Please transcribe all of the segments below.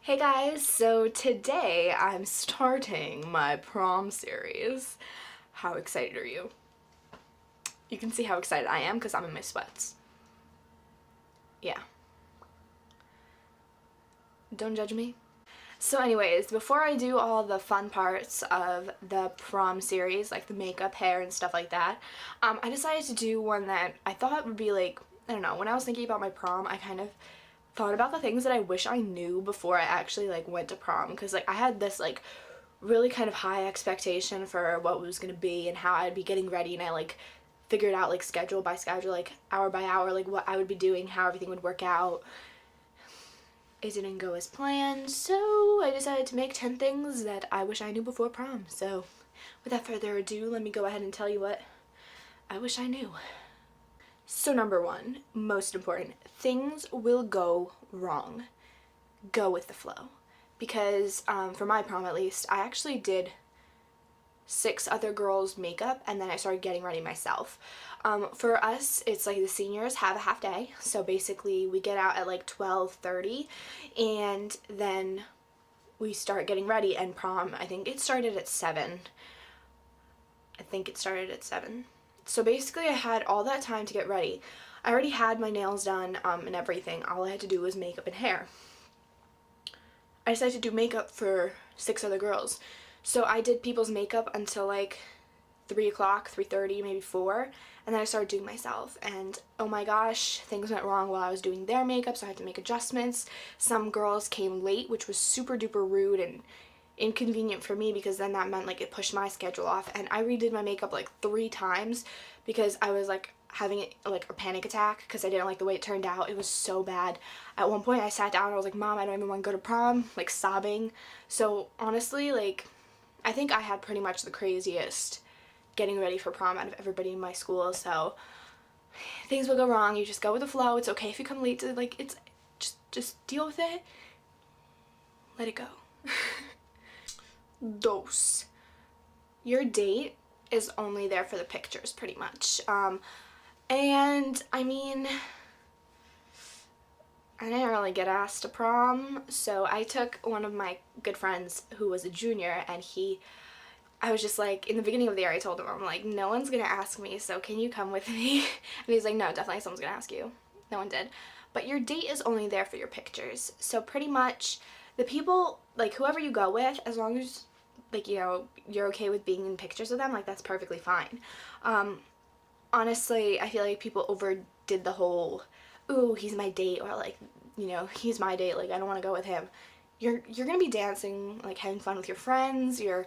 Hey guys, so today I'm starting my prom series. How excited are you? You can see how excited I am because I'm in my sweats. Yeah. Don't judge me. So anyways, before I do all the fun parts of the prom series, like the makeup, hair, and stuff like that, I decided to do one that I thought would be like, I don't know, when I was thinking about my prom, I kind of thought about the things that I wish I knew before I actually like went to prom, because like I had this like really kind of high expectation for what it was going to be and how I'd be getting ready, and I like figured out like schedule by schedule, like hour by hour, like what I would be doing, how everything would work out. It didn't go as planned, so I decided to make 10 things that I wish I knew before prom. So without further ado, let me go ahead and tell you what I wish I knew. So number one, most important, things will go wrong. Go with the flow. Because for my prom at least, I actually did 6 other girls' makeup and then I started getting ready myself. For us, it's like the seniors have a half day, so basically we get out at like 12:30 and then we start getting ready, and prom, I think it started at 7. So basically I had all that time to get ready. I already had my nails done and everything. All I had to do was makeup and hair. I decided to do makeup for 6 other girls. So I did people's makeup until like 3 o'clock, 3:30, maybe 4, and then I started doing myself, and oh my gosh, things went wrong while I was doing their makeup, so I had to make adjustments. Some girls came late, which was super duper rude and inconvenient for me, because then that meant like it pushed my schedule off, and I redid my makeup like 3 times because I was like having like a panic attack because I didn't like the way it turned out. It was so bad. At one point I sat down and I was like, Mom, I don't even want to go to prom, like sobbing. So honestly, like I think I had pretty much the craziest getting ready for prom out of everybody in my school. So things will go wrong, you just go with the flow. It's okay if you come late to, like, it's just deal with it, let it go. Dos. Your date is only there for the pictures, pretty much. And I mean, I didn't really get asked to prom, so I took one of my good friends who was a junior, and I was just like, in the beginning of the year I told him, I'm like, no one's gonna ask me, so can you come with me? And he's like, no, definitely someone's gonna ask you. No one did. But your date is only there for your pictures, so pretty much the people, like whoever you go with, as long as like, you know, you're okay with being in pictures with them, like that's perfectly fine. Honestly, I feel like people overdid the whole, ooh, he's my date, or like, you know, he's my date, like I don't want to go with him. You're gonna be dancing, like having fun with your friends, the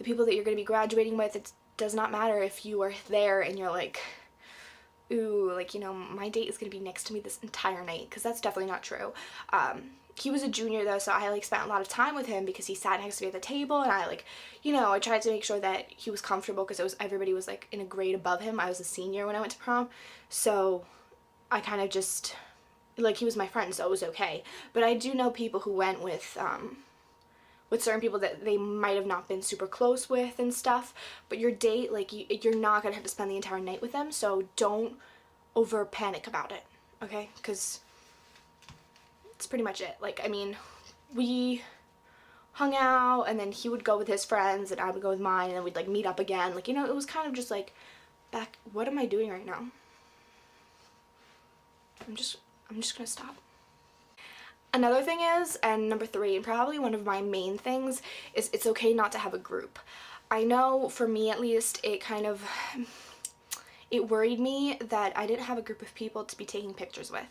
people that you're gonna be graduating with. It does not matter if you are there and you're like, ooh, like, you know, my date is gonna be next to me this entire night, because that's definitely not true. He was a junior though, so I like spent a lot of time with him because he sat next to me at the table, and I like, you know, I tried to make sure that he was comfortable because everybody was like in a grade above him. I was a senior when I went to prom, so I kind of just, like, he was my friend, so it was okay. But I do know people who went with certain people that they might have not been super close with and stuff. But your date, like, you're not gonna have to spend the entire night with them, so don't over panic about it, okay? Because it's pretty much it. Like, I mean, we hung out, and then he would go with his friends, and I would go with mine, and then we'd like meet up again. Like, you know, it was kind of just like, what am I doing right now? I'm just gonna stop. Another thing is, and number 3, and probably one of my main things, is it's okay not to have a group. I know for me at least, it worried me that I didn't have a group of people to be taking pictures with.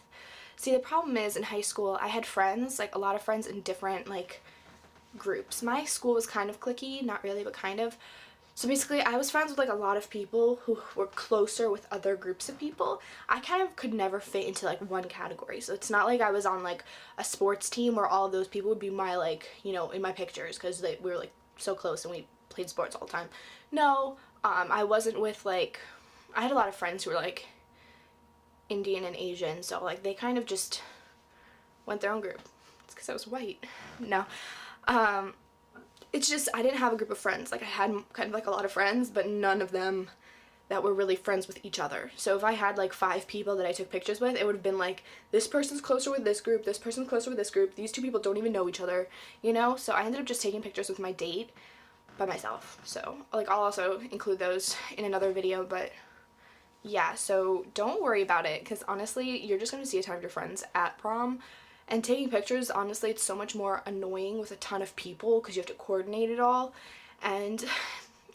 See, the problem is in high school, I had friends, like a lot of friends in different like groups. My school was kind of cliquey, not really, but kind of. So basically, I was friends with like a lot of people who were closer with other groups of people. I kind of could never fit into like one category. So it's not like I was on like a sports team where all of those people would be my, like, you know, in my pictures because we were like so close and we played sports all the time. No, I wasn't with like, I had a lot of friends who were like Indian and Asian, so like they kind of just went their own group. It's because I was white. No. It's just I didn't have a group of friends. Like, I had kind of like a lot of friends, but none of them that were really friends with each other. So if I had like 5 people that I took pictures with, it would have been like, this person's closer with this group, this person's closer with this group, these 2 people don't even know each other, you know? So I ended up just taking pictures with my date by myself. So like I'll also include those in another video, but yeah, so don't worry about it, because honestly, you're just going to see a ton of your friends at prom. And taking pictures, honestly, it's so much more annoying with a ton of people because you have to coordinate it all. And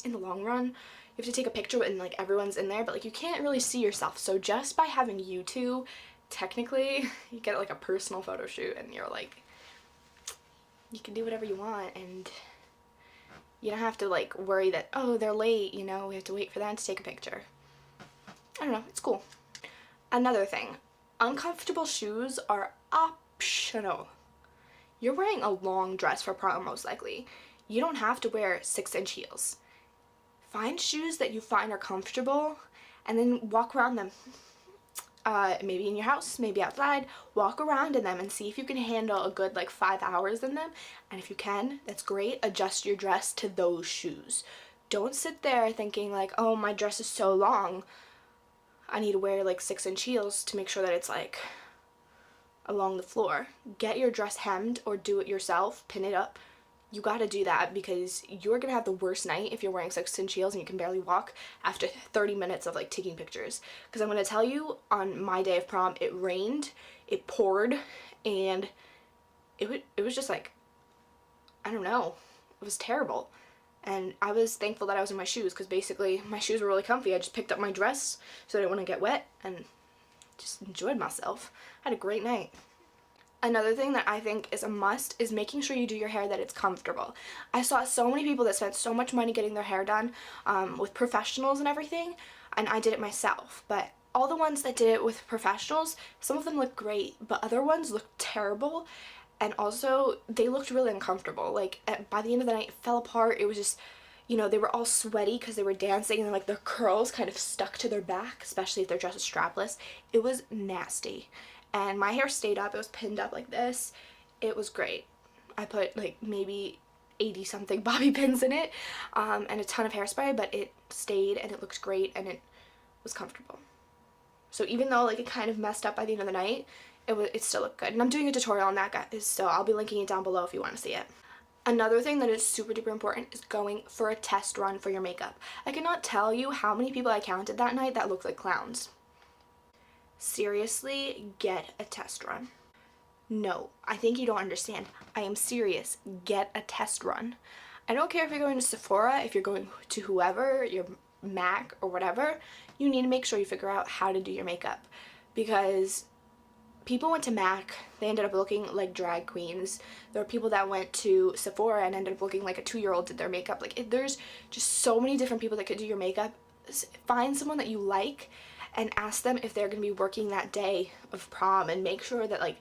in the long run, you have to take a picture and like everyone's in there, but like you can't really see yourself. So just by having you two, technically, you get like a personal photo shoot and you're like, you can do whatever you want, and you don't have to like worry that, oh, they're late, you know, we have to wait for them to take a picture. I don't know, it's cool. Another thing, uncomfortable shoes are optional. You're wearing a long dress for prom most likely. You don't have to wear 6-inch heels. Find shoes that you find are comfortable and then walk around them. Maybe in your house, maybe outside, walk around in them and see if you can handle a good like 5 hours in them. And if you can, that's great. Adjust your dress to those shoes. Don't sit there thinking like, oh, my dress is so long, I need to wear like 6-inch heels to make sure that it's like along the floor. Get your dress hemmed or do it yourself, pin it up. You gotta do that, because you're gonna have the worst night if you're wearing 6-inch heels and you can barely walk after 30 minutes of like taking pictures. Because I'm gonna tell you, on my day of prom, it rained, it poured, and it was just like, I don't know, it was terrible. And I was thankful that I was in my shoes, because basically my shoes were really comfy. I just picked up my dress so I didn't want to get wet and just enjoyed myself. I had a great night. Another thing that I think is a must is making sure you do your hair that it's comfortable. I saw so many people that spent so much money getting their hair done with professionals and everything, and I did it myself. But all the ones that did it with professionals, some of them looked great, but other ones looked terrible. And also, they looked really uncomfortable. Like, by the end of the night, it fell apart. It was just, you know, they were all sweaty because they were dancing, and then, like, their curls kind of stuck to their back, especially if their dress is strapless. It was nasty. And my hair stayed up. It was pinned up like this. It was great. I put, like, maybe 80-something bobby pins in it, and a ton of hairspray, but it stayed, and it looked great, and it was comfortable. So even though, like, it kind of messed up by the end of the night, it still looked good. And I'm doing a tutorial on that, guys, so I'll be linking it down below if you want to see it. Another thing that is super duper important is going for a test run for your makeup. I cannot tell you how many people I counted that night that looked like clowns. Seriously, get a test run. No, I think you don't understand. I am serious. Get a test run. I don't care if you're going to Sephora, if you're going to whoever, your MAC or whatever, you need to make sure you figure out how to do your makeup, because people went to MAC, they ended up looking like drag queens. There were people that went to Sephora and ended up looking like a 2-year-old did their makeup. Like, there's just so many different people that could do your makeup. Find someone that you like and ask them if they're going to be working that day of prom, and make sure that, like,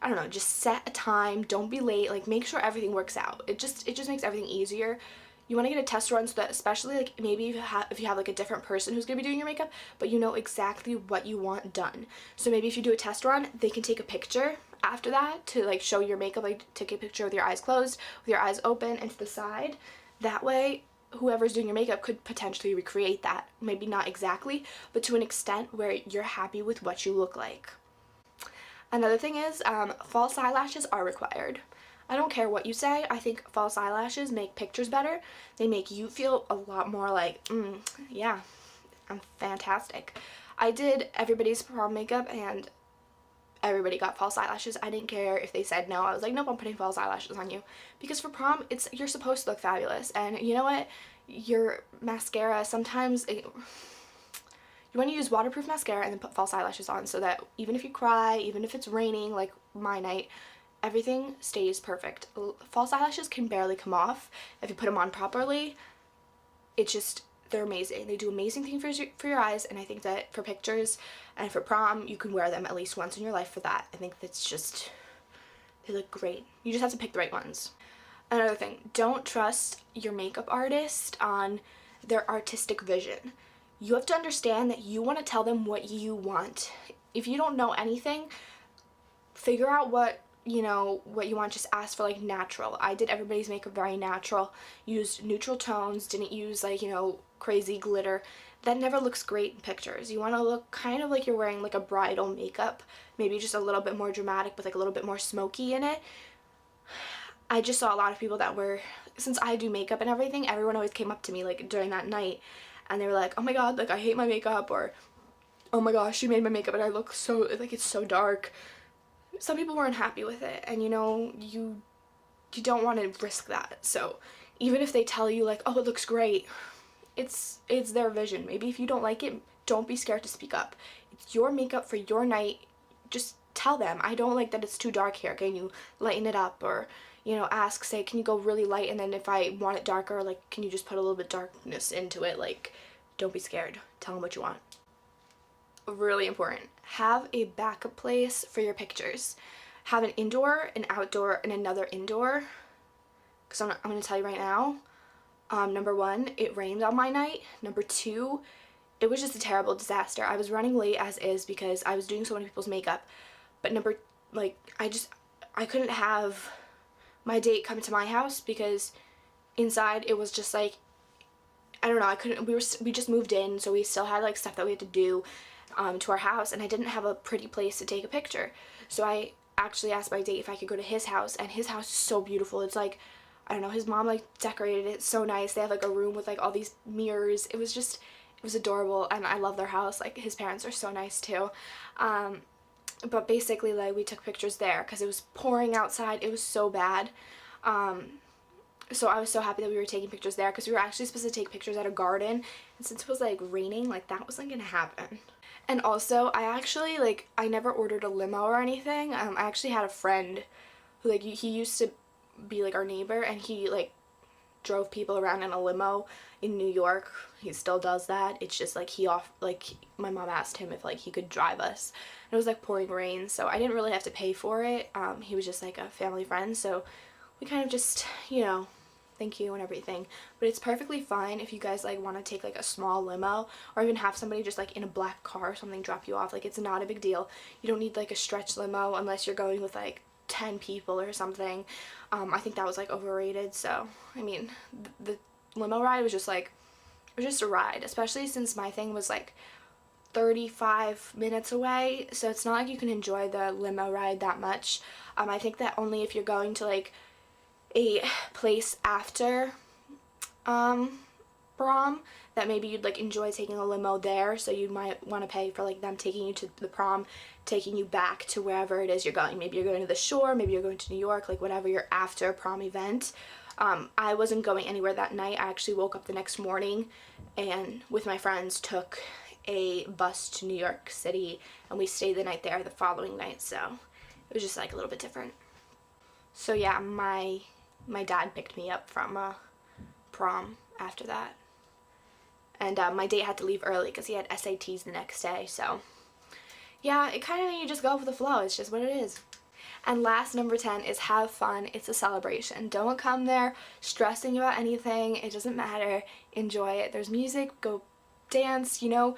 I don't know, just set a time, don't be late, like, make sure everything works out. It just makes everything easier. You want to get a test run so that, especially like maybe if you have like a different person who's going to be doing your makeup, but you know exactly what you want done. So maybe if you do a test run, they can take a picture after that to like show your makeup, like take a picture with your eyes closed, with your eyes open and to the side. That way, whoever's doing your makeup could potentially recreate that. Maybe not exactly, but to an extent where you're happy with what you look like. Another thing is, false eyelashes are required. I don't care what you say, I think false eyelashes make pictures better. They make you feel a lot more like, yeah, I'm fantastic. I did everybody's prom makeup and everybody got false eyelashes. I didn't care if they said no. I was like, nope, I'm putting false eyelashes on you. Because for prom, you're supposed to look fabulous. And you know what? Your mascara, sometimes you want to use waterproof mascara and then put false eyelashes on, so that even if you cry, even if it's raining like my night, everything stays perfect. False eyelashes can barely come off if you put them on properly. They're amazing. They do amazing things for your eyes, and I think that for pictures and for prom, you can wear them at least once in your life for that. I think that's just, they look great. You just have to pick the right ones. Another thing, don't trust your makeup artist on their artistic vision. You have to understand that you want to tell them what you want. If you don't know anything, figure out what you want. Just ask for like natural. I did everybody's makeup very natural, used neutral tones, didn't use like, crazy glitter. that never looks great in pictures. You want to look kind of like you're wearing like a bridal makeup, maybe just a little bit more dramatic with like a little bit more smoky in it. I just saw a lot of people that were, since I do makeup and everything, everyone always came up to me like during that night and they were like, oh my god, like I hate my makeup, or oh my gosh, you made my makeup and I look so, like it's so dark. Some people weren't happy with it, and you know, you don't want to risk that. So even if they tell you like, oh, it looks great, it's their vision. Maybe if you don't like it, don't be scared to speak up. It's your makeup for your night. Just tell them, I don't like that it's too dark here, can you lighten it up? Or, you know, ask, say, can you go really light, and then if I want it darker, like, can you just put a little bit darkness into it? Like, don't be scared. Tell them what you want. Really important. Have a backup place for your pictures. Have an indoor, an outdoor, and another indoor. Because I'm going to tell you right now, number one, it rained on my night. Number two, it was just a terrible disaster. I was running late as is because I was doing so many people's makeup. But I couldn't have my date come to my house because inside it was just like, I don't know, we just moved in, so we still had like stuff that we had to do to our house, and I didn't have a pretty place to take a picture. So I actually asked my date if I could go to his house, and his house is so beautiful. It's like, I don't know, his mom like decorated it so nice. They have like a room with like all these mirrors. It was adorable, and I love their house. Like, his parents are so nice too. But basically, like, we took pictures there because it was pouring outside. It was so bad. So I was so happy that we were taking pictures there because we were actually supposed to take pictures at a garden, and since it was like raining, like that wasn't gonna happen. And also, I never ordered a limo or anything. I actually had a friend who, like, he used to be like our neighbor, and he like drove people around in a limo in New York. He still does that. It's just like my mom asked him if like he could drive us. And it was like pouring rain, so I didn't really have to pay for it. He was just like a family friend, so we kind of just, you know, thank you and everything. But it's perfectly fine if you guys like want to take like a small limo, or even have somebody just like in a black car or something drop you off. Like, it's not a big deal. You don't need like a stretch limo unless you're going with like 10 people or something. I think that was like overrated. So I mean, the limo ride was just like, it was just a ride, especially since my thing was like 35 minutes away, so it's not like you can enjoy the limo ride that much. I think that only if you're going to like a place after prom, that maybe you'd like enjoy taking a limo there, so you might want to pay for like them taking you to the prom, taking you back to wherever it is you're going. Maybe you're going to the shore, maybe you're going to New York, like whatever your after prom event. I wasn't going anywhere that night. I actually woke up the next morning and with my friends took a bus to New York City, and we stayed the night there the following night, so it was just like a little bit different. So yeah, my dad picked me up from prom after that, and my date had to leave early because he had SATs the next day. So yeah, it kind of, you just go with the flow. It's just what it is. And last, number 10 is have fun. It's a celebration. Don't come there stressing about anything. It doesn't matter. Enjoy it. There's music. Go dance, you know,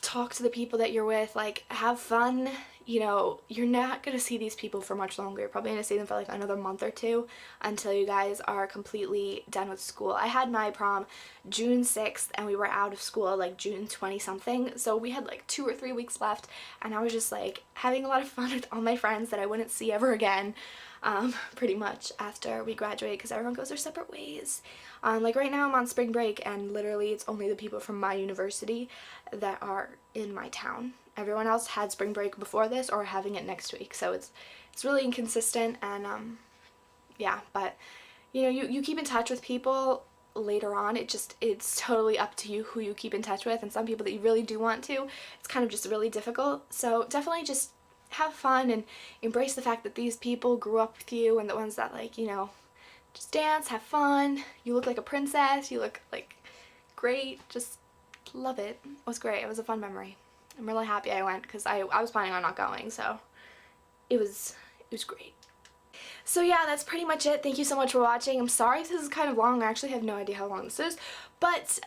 talk to the people that you're with, like, have fun. You know, you're not gonna see these people for much longer. You're probably gonna see them for like another month or two until you guys are completely done with school. I had my prom June 6th and we were out of school like June 20 something, so we had like 2 or 3 weeks left, and I was just like having a lot of fun with all my friends that I wouldn't see ever again, pretty much after we graduate, because everyone goes their separate ways. Like right now I'm on spring break, and literally it's only the people from my university that are in my town. Everyone else had spring break before this or having it next week, so it's really inconsistent. And yeah, but you know, you keep in touch with people later on. It's totally up to you who you keep in touch with, and some people that you really do want to, it's kind of just really difficult. So definitely just have fun and embrace the fact that these people grew up with you, and the ones that, like, you know, just dance, have fun. You look like a princess, you look like great, just love it. It was great. It was a fun memory. I'm really happy I went because I was planning on not going, so it was great. So yeah, that's pretty much it. Thank you so much for watching. I'm sorry if this is kind of long. I actually have no idea how long this is. But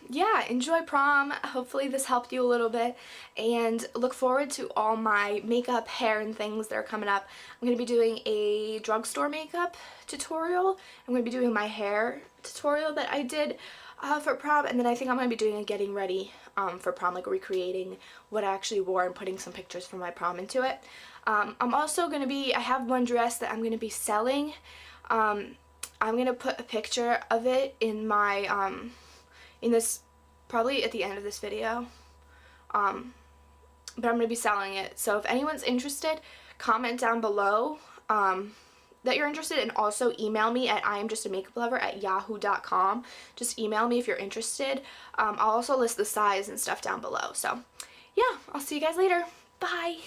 yeah, enjoy prom. Hopefully this helped you a little bit, and look forward to all my makeup, hair, and things that are coming up. I'm going to be doing a drugstore makeup tutorial. I'm going to be doing my hair tutorial that I did for prom, and then I think I'm going to be doing a getting ready for prom, like recreating what I actually wore and putting some pictures from my prom into it. I'm also going to be, I have one dress that I'm going to be selling. I'm going to put a picture of it in my, in this, probably at the end of this video. But I'm going to be selling it. So if anyone's interested, comment down below that you're interested, and also email me at iamjustamakeuplover@yahoo.com. Just email me if you're interested. I'll also list the size and stuff down below. So yeah, I'll see you guys later. Bye!